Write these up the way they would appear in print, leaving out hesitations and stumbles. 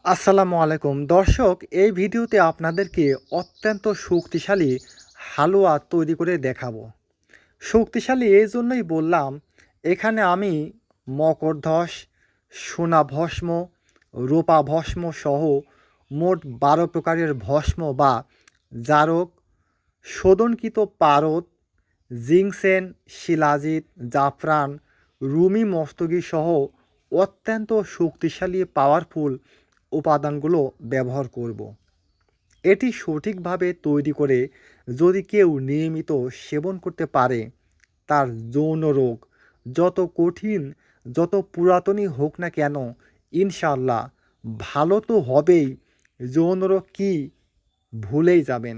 আসসালামু আলাইকুম দর্শক, এই ভিডিওতে আপনাদেরকে অত্যন্ত শক্তিশালী হালুয়া তৈরি করে দেখাবো। শক্তিশালী এই জন্যই বললাম, এখানে আমি মকরধ্বজ, সোনা ভস্ম, রূপা ভস্ম সহ মোট ১২ প্রকারের ভস্ম বা জারক, শোধনকৃত পারদ, জিংসেন, শিলাজিৎ, জাফরান, রুমি মস্তগি সহ অত্যন্ত শক্তিশালী পাওয়ারফুল উপাদানগুলো ব্যবহার করব। এটি সঠিকভাবে তৈরি করে যদি কেউ নিয়মিত সেবন করতে পারে, তার যৌন রোগ যত কঠিন, যত পুরাতনই হোক না কেন, ইনশাল্লাহ ভালো তো হবেই। যৌন রোগ কী ভুলেই যাবেন।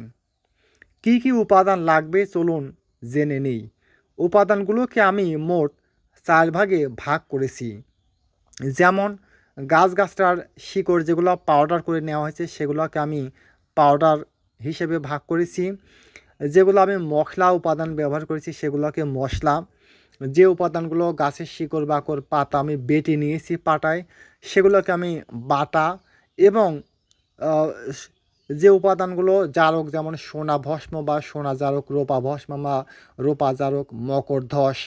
কি কি উপাদান লাগবে চলুন জেনে নিই। উপাদানগুলোকে আমি মোট ৪ ভাগে ভাগ করেছি। যেমন গাছগাছটার শিকড় যেগুলো পাউডার করে নেওয়া হয়েছে সেগুলোকে আমি পাউডার হিসেবে ভাগ করেছি। যেগুলো আমি মশলা উপাদান ব্যবহার করেছি সেগুলোকে মশলা। যে উপাদানগুলো গাছের শিকড় বাকড় পাতা আমি বেটে নিয়েছি পাটায়, সেগুলোকে আমি বাটা। এবং যে উপাদানগুলো জারক, যেমন সোনা ভস্ম বা সোনা জারক, রূপা ভস্ম বা রূপা জারক, মকরধ্বজ,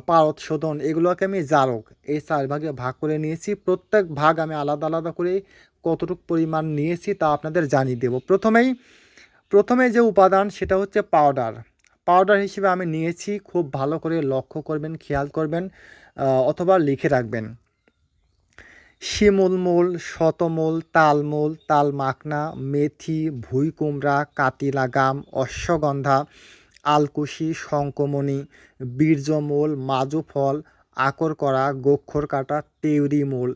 পারদ শোধন, এগুলোকে আমি জারক এই ৪ ভাগে ভাগ করে নিয়েছি। প্রত্যেক ভাগ আমি আলাদা আলাদা করে কতটুকু পরিমাণ নিয়েছি তা আপনাদের জানিয়ে দেব। প্রথমে যে উপাদান সেটা হচ্ছে পাউডার। পাউডার হিসেবে আমি নিয়েছি, খুব ভালো করে লক্ষ্য করবেন, খেয়াল করবেন, অথবা লিখে রাখবেন। শিমুলমূল, শতমূল, তালমূল, তালমাখনা, মেথি, ভুঁইকুমড়া, কাতিলাগাম, অশ্বগন্ধা, আলকুশি, শঙ্খমণি, বীর্যমূল, মাজুফল, আকরকরা, গোক্ষরকাঁটা, তেউরিমূল,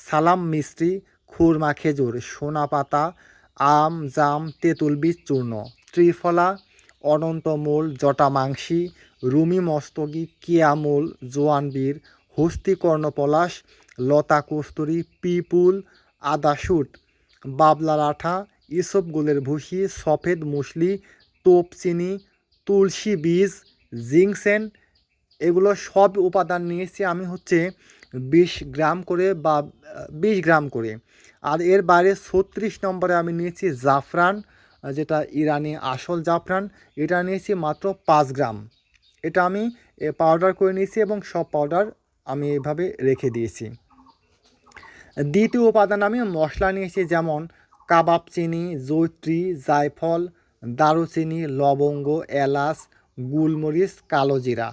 সালাম মিস্ত্রি, খুরমা খেজুর, সোনাপাতা, আম, জাম, তেঁতুল বীজ চূর্ণ, ত্রিফলা, অনন্তমূল, জটামাংসী, রুমি মস্তগী, কিয়ামূল, জোয়ানবীর, হস্তি কর্ণপলাশ, লতা কস্তুরী, পিপুল, আদাশুট, বাবলার আঠা, ইসবগুলের ভুসি, সফেদ মুসলি, তোপ চিনি, তুলসী বীজ, জিংসেন, এগুলো সব উপাদান নিয়েছি আমি হচ্ছে ২০ গ্রাম করে বা ২০ গ্রাম করে। আর এর বাইরে ৩৬ নম্বরে আমি নিয়েছি জাফরান, যেটা ইরানি আসল জাফরান, এটা নিয়েছি মাত্র ৫ গ্রাম। এটা আমি পাউডার করে নিয়েছি এবং সব পাউডার আমি এভাবে রেখে দিয়েছি। দ্বিতীয় উপাদান আমি মশলা নিয়েছি, যেমন কাবাব চিনি, জৈত্রী, জায়ফল, দারুচিনি, লবঙ্গ, এলাচ, গোলমরিচ, কালো জিরা।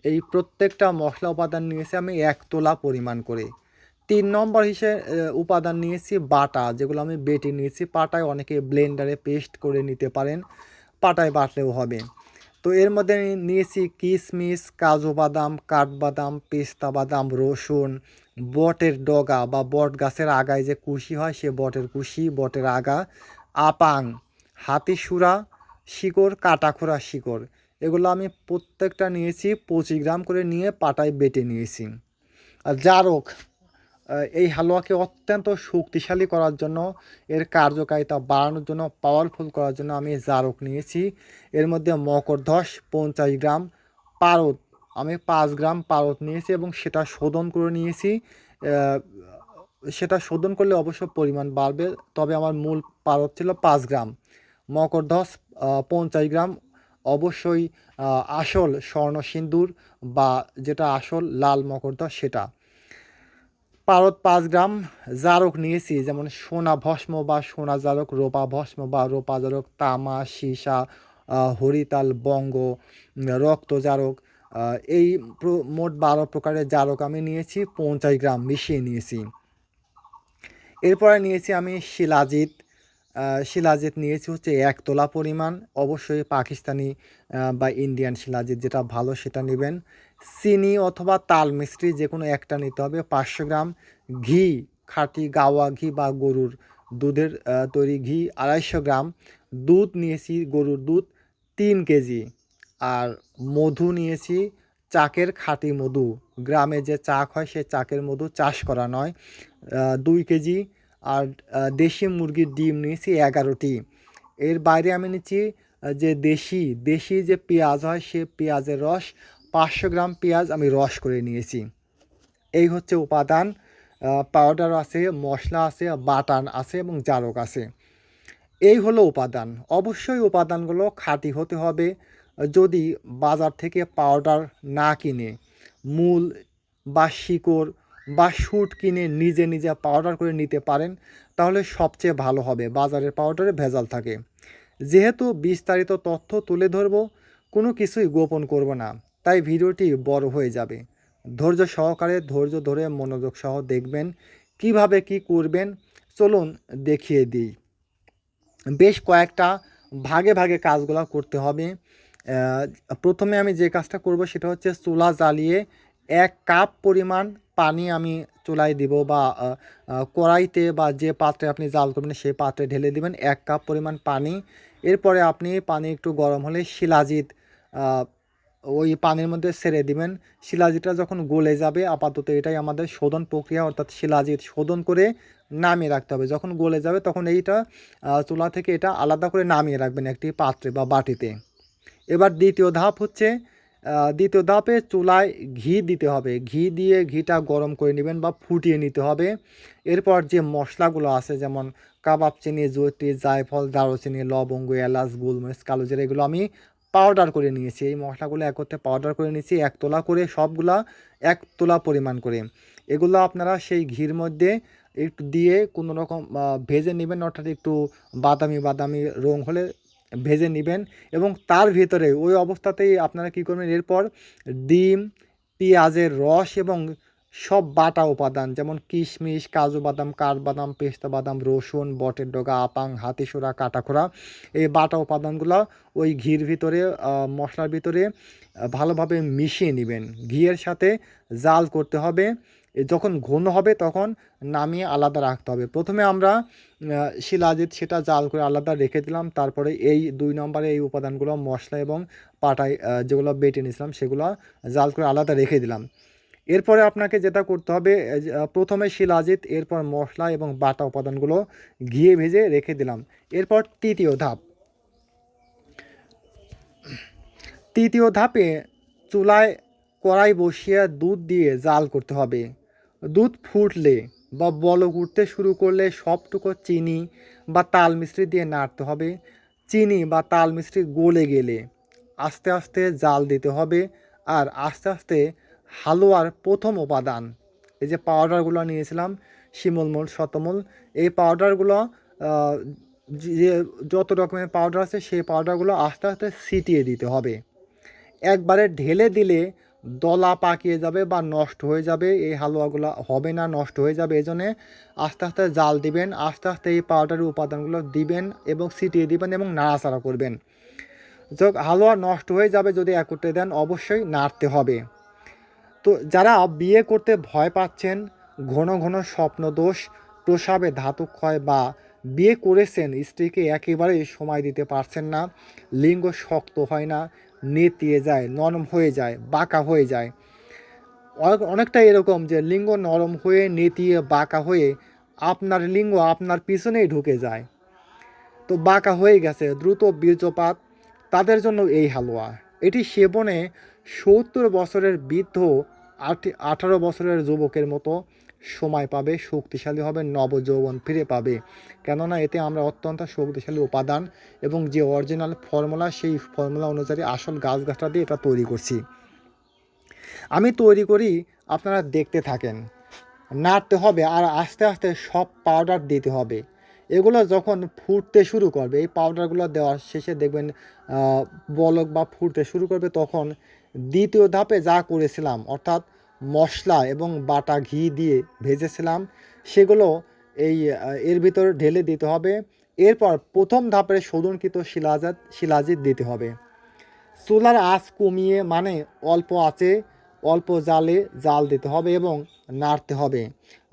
এই প্রত্যেকটা মশলা উপাদান নিয়েছি আমি ১ তোলা পরিমাণ করে। ৩ নম্বর হিসেবে উপাদান নিয়েছি বাটা, যেগুলো আমি বেটে নিয়েছি পাটায়। অনেকে ব্লেন্ডারে পেস্ট করে নিতে পারেন, পাটায় বাটলেও হবে। তো এর মধ্যে নিয়েছি কিশমিশ, কাজু বাদাম, কাঠবাদাম, পেস্তা বাদাম, রসুন, বটের ডগা বা বট গাছের আগায় যে কুশি হয় সে বটের কুশি, বটের আগা, আপাং, হাতিসুরা শিকড়, কাটাখোরা শিকড়। এগুলো আমি প্রত্যেকটা নিয়েছি ২৫ গ্রাম করে নিয়ে পাটায় বেটে নিয়েছি। আর জারক, এই হালুয়াকে অত্যন্ত শক্তিশালী করার জন্য, এর কার্যকারিতা বাড়ানোর জন্য, পাওয়ারফুল করার জন্য আমি জারক নিয়েছি। এর মধ্যে মকরধ্বজ ৫০ গ্রাম, পারদ আমি ৫ গ্রাম পারদ নিয়েছি এবং সেটা শোধন করে নিয়েছি। সেটা শোধন করলে অবশ্য পরিমাণ বাড়বে, তবে আমার মূল পারদ ছিল ৫ গ্রাম। মকরধ্বজ ৫০ গ্রাম, অবশ্যই আসল স্বর্ণ সিন্দুর বা যেটা আসল লাল মকরধ্বজ সেটা। পারদ ৫ গ্রাম, জারক নিয়েছি, যেমন সোনা ভস্ম বা সোনা জারক, রূপা ভস্ম বা রূপা জারক, তামা, সীসা, হরিতাল, বঙ্গ, রক্ত জারক। এই মোট ১২ প্রকারের জারক আমি নিয়েছি, ৫০ গ্রাম মিশিয়ে নিয়েছি। এরপরে নিয়েছি আমি শিলাজিৎ। শিলাজিৎ নিয়েছি হচ্ছে ১ তোলা পরিমাণ, অবশ্যই পাকিস্তানি বা ইন্ডিয়ান শিলাজিৎ যেটা ভালো সেটা নেবেন। চিনি অথবা তাল মিস্ত্রি যে কোনো একটা নিতে হবে, ৫০০ গ্রাম। ঘি, খাঁটি গাওয়া ঘি বা গরুর দুধের তৈরি ঘি ২৫০ গ্রাম। দুধ নিয়েছি গরুর দুধ ৩ কেজি। আর মধু নিয়েছি, চাকের খাঁটি মধু, গ্রামে যে চাক হয় সে চাকের মধু, চাষ করা নয়, ২ কেজি। আর দেশি মুরগির ডিম নিয়েছি ১১টি। এর বাইরে আমি নিচ্ছি যে দেশি যে পেঁয়াজ হয় সে পেঁয়াজের রস, ৫০০ গ্রাম পেঁয়াজ আমি রস করে নিয়েছি। এই হচ্ছে উপাদান। পাউডার আছে, মশলা আছে, বাটান আছে এবং জারক আছে। এই হলো উপাদান। অবশ্যই উপাদানগুলো খাঁটি হতে হবে। যদি বাজার থেকে পাউডার না কিনে মূল বা শিকড় বা শুট কিনে নিজে নিজে পাউডার করে নিতে পারেন তাহলে সবচেয়ে ভালো হবে। বাজারের পাউডারে ভেজাল থাকে। যেহেতু বিস্তারিত তথ্য তুলে ধরব, কোনো কিছুই গোপন করব না, তাই ভিডিওটি বড় হয়ে যাবে। ধৈর্য সহকারে ধৈর্য ধরে মনোযোগ সহ দেখবেন কিভাবে কি করবেন। চলুন দেখিয়ে দিই। বেশ কয়েকটা ভাগে ভাগে কাজগুলো করতে হবে। প্রথমে আমি যে কাজটা করব সেটা হচ্ছে চুলা জ্বালিয়ে 1 কাপ পরিমাণ পানি আমি চুলায় দিব বা কড়াইতে বা যে পাত্রে আপনি জাল করবেন সেই পাত্রে ঢেলে দিবেন 1 কাপ পরিমাণ পানি। এরপরে আপনি পানি একটু গরম হলে শিলাজিৎ ওই পানির মধ্যে ছেড়ে দিবেন। শিলাজিৎটা যখন গলে যাবে, আপাতত এটাই আমাদের শোধন প্রক্রিয়া, অর্থাৎ শিলাজিৎ শোধন করে নামিয়ে রাখতে হবে। যখন গলে যাবে তখন এইটা চুলা থেকে এটা আলাদা করে নামিয়ে রাখবেন একটি পাত্রে বা বাটিতে। এবার দ্বিতীয় ধাপ হচ্ছে, দ্বিতীয় ধাপে চুলায় ঘি দিতে হবে। ঘি দিয়ে ঘিটা গরম করে নেবেন বা ফুটিয়ে নিতে হবে। এরপর যে মশলাগুলো আছে যেমন কাবাব চিনি, জয়ত্রী, জায়ফল, দারুচিনি, লবঙ্গ, এলাচ, গোলমরিচ, কালোজিরা এগুলো আমি পাউডার করে নিয়েছি। এই মশলাগুলো একত্রে পাউডার করে নিয়েছি 1 তোলা করে, সবগুলা 1 তোলা পরিমাণ করে। এগুলো আপনারা সেই ঘির মধ্যে একটু দিয়ে কোনো রকম ভেজে নেবেন, অর্থাৎ একটু বাদামি বাদামি রং হলে ভেজে নেবেন। এবং তার ভিতরে ওই অবস্থাতেই আপনারা কী করবেন, এরপর ডিম, পেঁয়াজের রস এবং সব বাটা উপাদান যেমন কিশমিশ, কাজু বাদাম, কাঠবাদাম, পেস্তা বাদাম, রসুন, বটের ডগা, আপাং, হাতিসোরা, কাটাখোড়া, এই বাটা উপাদানগুলো ওই ঘির ভিতরে মশলার ভিতরে ভালোভাবে মিশিয়ে নেবেন। ঘিয়ের সাথে জাল করতে হবে। যখন ঘন হবে তখন নামিয়ে আলাদা রাখতে হবে। প্রথমে আমরা শিলাজিৎ সেটা জাল করে আলাদা রেখে দিলাম। তারপরে এই 2 নম্বরে এই উপাদানগুলো মশলা এবং পাটায় যেগুলো বেটে নিয়েছিলাম সেগুলো জাল করে আলাদা রেখে দিলাম। এরপরে আপনাকে যেটা করতে হবে, প্রথমে শিলাজিৎ, এরপর মশলা এবং বাটা উপাদানগুলো ঘিয়ে ভেজে রেখে দিলাম। এরপর তৃতীয় ধাপে চুলায় কড়াই বসিয়ে দুধ দিয়ে জাল করতে হবে। দুধ ফুটলে বা বলক উঠতে শুরু করলে সবটুকু চিনি বা তাল মিশ্রি দিয়ে নাড়তে হবে। চিনি বা তাল মিশ্রি গলে গেলে আস্তে আস্তে জাল দিতে হবে। আর আস্তে আস্তে হালুয়ার প্রথম উপাদান, এই যে পাউডারগুলো নিয়েছিলাম শিমুলমূল, শতমূল, এই পাউডারগুলো যে যত রকমের পাউডার আছে সেই পাউডারগুলো আস্তে আস্তে ছিটিয়ে দিতে হবে। একবারে ঢেলে দিলে দলা পাকিয়ে যাবে বা নষ্ট হয়ে যাবে, এই হালুয়াগুলো হবে না, নষ্ট হয়ে যাবে। এই জন্যে আস্তে আস্তে জাল দিবেন, আস্তে আস্তে এই পাউডারের উপাদানগুলো দিবেন এবং ছিটিয়ে দিবেন এবং নাড়াচাড়া করবেন। হালুয়া নষ্ট হয়ে যাবে যদি একত্রে দেন, অবশ্যই নাড়তে হবে। তো যারা বিয়ে করতে ভয় পাচ্ছেন, ঘন ঘন স্বপ্নদোষ, প্রস্রাবে ধাতু ক্ষয় বা বিয়ে করেছেন স্ত্রীকে একেবারেই সময় দিতে পারছেন না, লিঙ্গ শক্ত হয় না, নেতিয়ে যায়, নরম হয়ে যায়, বাঁকা হয়ে যায়, অনেকটা এরকম যে লিঙ্গ নরম হয়ে নেতিয়ে বাঁকা হয়ে আপনার লিঙ্গ আপনার পিছনেই ঢুকে যায়, তো বাঁকা হয়ে গেছে, দ্রুত বীর্যপাত, তাদের জন্য এই হালুয়া। এটি সেবনে 70 বছরের বৃদ্ধ 18 বছরের যুবকের মতো সময় পাবে, শক্তিশালী হবে, নবযৌবন ফিরে পাবে। কেননা এতে আমরা অত্যন্ত শক্তিশালী উপাদান এবং যে অরিজিনাল ফর্মুলা সেই ফর্মুলা অনুযায়ী আসল গাছগাছটা দিয়ে এটা তৈরি করছি। আমি তৈরি করি, আপনারা দেখতে থাকেন। নাড়তে হবে আর আস্তে আস্তে সব পাউডার দিতে হবে। এগুলো যখন ফুটতে শুরু করবে, এই পাউডারগুলো দেওয়ার শেষে দেখবেন বলক বা ফুটতে শুরু করবে, তখন দ্বিতীয় ধাপে যা করেছিলাম অর্থাৎ মশলা এবং বাটা ঘি দিয়ে ভেজেছিলাম সেগুলো এর ভিতর ঢেলে দিতে হবে। এরপর প্রথম ধাপে শোধনকৃত শিলাজিৎ দিতে হবে। চুলার আঁচ কমিয়ে, মানে অল্প আঁচে অল্প জালে জাল দিতে হবে এবং নাড়তে হবে।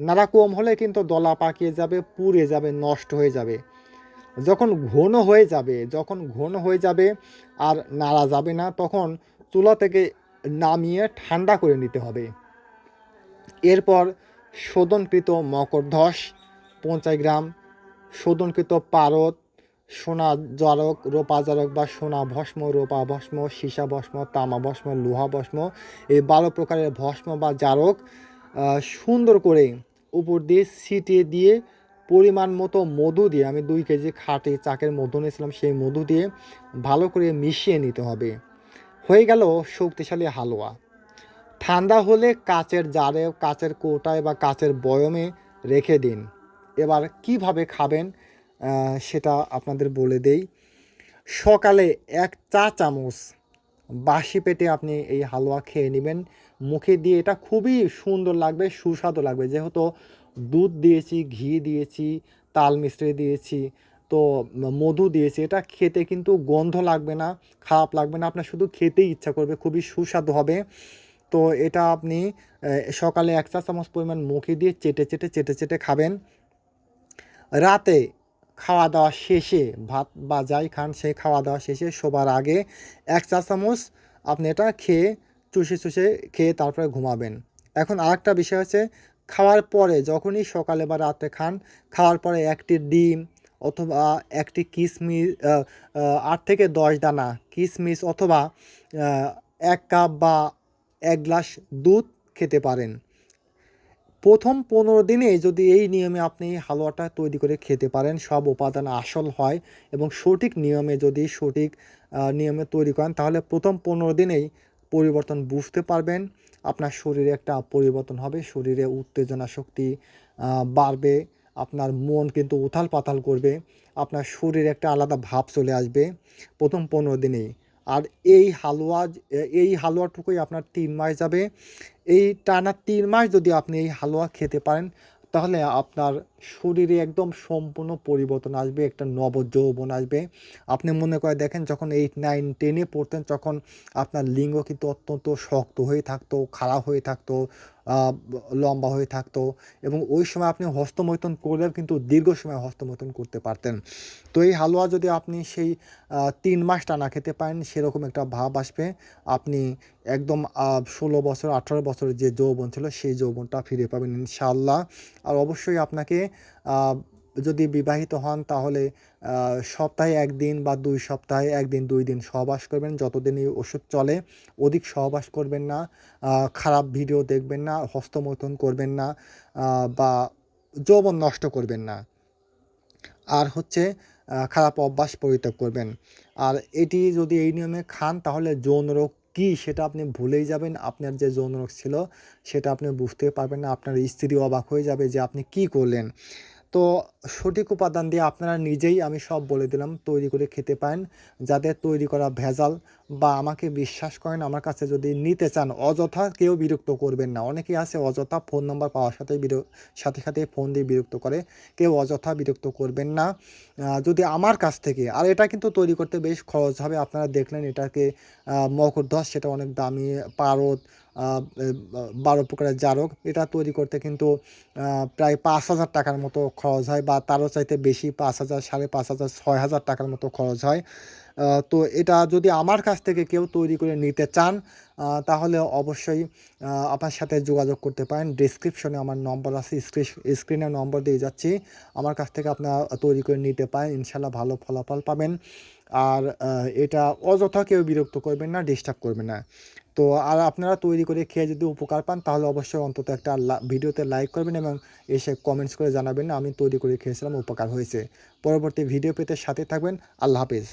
নাড়া কম হলে কিন্তু দলা পাকিয়ে যাবে, পুড়ে যাবে, নষ্ট হয়ে যাবে। যখন ঘন হয়ে যাবে আর নাড়া যাবে না, তখন চুলা থেকে নামিয়ে ঠান্ডা করে নিতে হবে। এরপর শোধনকৃত মকরধ্বজ 50 গ্রাম, শোধনকৃত পারদ, সোনা জারক, রূপা জারক বা সোনা ভস্ম, রূপা ভস্ম, সীসা ভস্ম, তামা ভস্ম, লোহা ভস্ম, এই 12 প্রকারের ভস্ম বা জারক সুন্দর করে উপর দিয়ে ছিটিয়ে দিয়ে পরিমাণ মতো মধু দিয়ে, আমি 2 কেজি খাঁটি চাকের মধু নিয়েছিলাম, সেই মধু দিয়ে ভালো করে মিশিয়ে নিতে হবে। হয়ে গেল শক্তিশালী হালুয়া। ঠান্ডা হলে কাচের জারে, কাচের কৌটায় বা কাচের বয়মে রেখে দিন। এবার কিভাবে খাবেন সেটা আপনাদের বলে দেই। সকালে 1 চা চামচ বাসি পেটে আপনি এই হালুয়া খেয়ে নেবেন। মুখে দিয়ে এটা খুবই সুন্দর লাগবে, সুস্বাদু লাগবে। যেহেতু দুধ দিয়েছি, ঘি দিয়েছি, তাল মিশ্রি দিয়েছি, তো মধু দিয়েছি, এটা খেতে কিন্তু গন্ধ লাগবে না, খারাপ লাগবে না, আপনার শুধু খেতেই ইচ্ছা করবে, খুবই সুস্বাদু হবে। তো এটা আপনি সকালে 1 চা চামচ পরিমাণ মুখে দিয়ে চেটে খাবেন। রাতে খাওয়া দাওয়া শেষে, ভাত বা যাই খান সেই খাওয়া দাওয়া শেষে শোবার আগে 1 চা চামচ আপনি এটা খেয়ে চুষে খেয়ে তারপরে ঘুমাবেন। এখন আরেকটা বিষয় হচ্ছে, খাওয়ার পরে যখনই সকালে বা রাতে খান, খাওয়ার পরে 1টি ডিম অথবা 1টি কিশমিশ, 8 থেকে 10 দানা কিশমিশ অথবা 1 কাপ বা 1 গ্লাস দুধ খেতে পারেন। প্রথম 15 দিনে যদি এই নিয়মে আপনি হালুয়াটা তৈরি করে খেতে পারেন, সব উপাদান আসল হয় এবং সঠিক নিয়মে যদি সঠিক নিয়মে তৈরি করেন, তাহলে প্রথম 15 দিনেই পরিবর্তন বুঝতে পারবেন। আপনার শরীরে একটা পরিবর্তন হবে, শরীরে উত্তেজনা শক্তি বাড়বে, আপনার মন কিন্তু উথাল পাতাল করবে, আপনার শরীরে একটা আলাদা ভাব চলে আসবে প্রথম 15 দিনেই। আর এই হালুয়াটুকুই আপনার 3 মাস যাবে। এই টানা 3 মাস যদি আপনি এই হালুয়া খেতে পারেন, তাহলে আপনার শরীরে একদম সম্পূর্ণ পরিবর্তন আসবে, একটা নবযৌবন আসবে। আপনি মনে করে দেখেন, যখন 8, 9, 10 এ পড়তেন, তখন আপনার লিঙ্গ কিন্তু অত্যন্ত শক্ত হয়ে থাকতো, খাড়া হয়ে থাকতো, লম্বা হয়ে থাকতো এবং ওই সময় আপনি হস্তমৈথুন করলেও কিন্তু দীর্ঘ সময় হস্তমৈথুন করতে পারতেন। তো এই হালুয়া যদি আপনি সেই 3 মাস টানা খেতে পারেন, সেরকম একটা ভাব আসবে। আপনি একদম 16 বছর, 18 বছরের যে যৌবন ছিল, সেই যৌবনটা ফিরে পাবেন ইনশাআল্লাহ। আর অবশ্যই আপনাকে যদি বিবাহিত হন, তাহলে সপ্তাহে 1 দিন বা 2 সপ্তাহে 1 দিন 2 দিন সহবাস করবেন, যতদিন এই ওষুধ চলে। অধিক সহবাস করবেন না, খারাপ ভিডিও দেখবেন না, হস্তমৈথুন করবেন না, বা যৌবন নষ্ট করবেন না। আর হচ্ছে খারাপ অভ্যাস পরিত্যাগ করবেন। আর এটি যদি এই নিয়মে খান, তাহলে যৌন রোগ কী সেটা আপনি ভুলেই যাবেন। আপনার যে যৌন রোগ ছিল সেটা আপনি বুঝতেই পারবেন না। আপনার স্ত্রী অবাক হয়ে যাবে যে আপনি কী করলেন। তো সঠিক উপাদান দিয়ে আপনারা নিজেই, আমি সব বলে দিলাম, তৈরি করে খেতে পারেন। যাদের তৈরি করা ভেজাল বা আমাকে বিশ্বাস করেন, আমার কাছে যদি নিতে চান, অযথা কেউ বিরক্ত করবেন না। অনেকেই আছে অযথা ফোন নাম্বার পাওয়ার সাথে ফোন দিয়ে বিরক্ত করে। কেউ অযথা বিরক্ত করবেন না। যদি আমার কাছ থেকে, আর এটা কিন্তু তৈরি করতে বেশ খরচ হবে। আপনারা দেখলেন এটাকে মকরধ্বজ, সেটা অনেক দামি, পারদ, 12 প্রকারের জারক, এটা তৈরি করতে কিন্তু প্রায় 5,000 টাকার মতো খরচ হয়, বা তারও চাইতে বেশি, 5,000, 5,500, 6,000 টাকার মতো খরচ হয়। তো এটা যদি আমার কাছ থেকে কেউ তৈরি করে নিতে চান, তাহলে অবশ্যই আপনার সাথে যোগাযোগ করতে পারেন। ডেসক্রিপশনে আমার নম্বর আছে, স্ক্রিনে নম্বর দিয়ে যাচ্ছি। আমার কাছ থেকে আপনারা তৈরি করে নিতে পারেন, ইনশাল্লাহ ভালো ফলাফল পাবেন। আর এটা অযথা কেউ বিরক্ত করবেন না, ডিস্টার্ব করবেন না। তো আর আপনারা তৈরি করে খেয়ে যদি উপকার পান, তাহলে অবশ্যই অন্তত একটা ভিডিওতে লাইক করবেন এবং এসে কমেন্টস করে জানাবেন, আমি তৈরি করে খেয়েছিলাম, উপকার হয়েছে। পরবর্তী ভিডিও পেতে সাথে থাকবেন। আল্লাহ হাফেজ।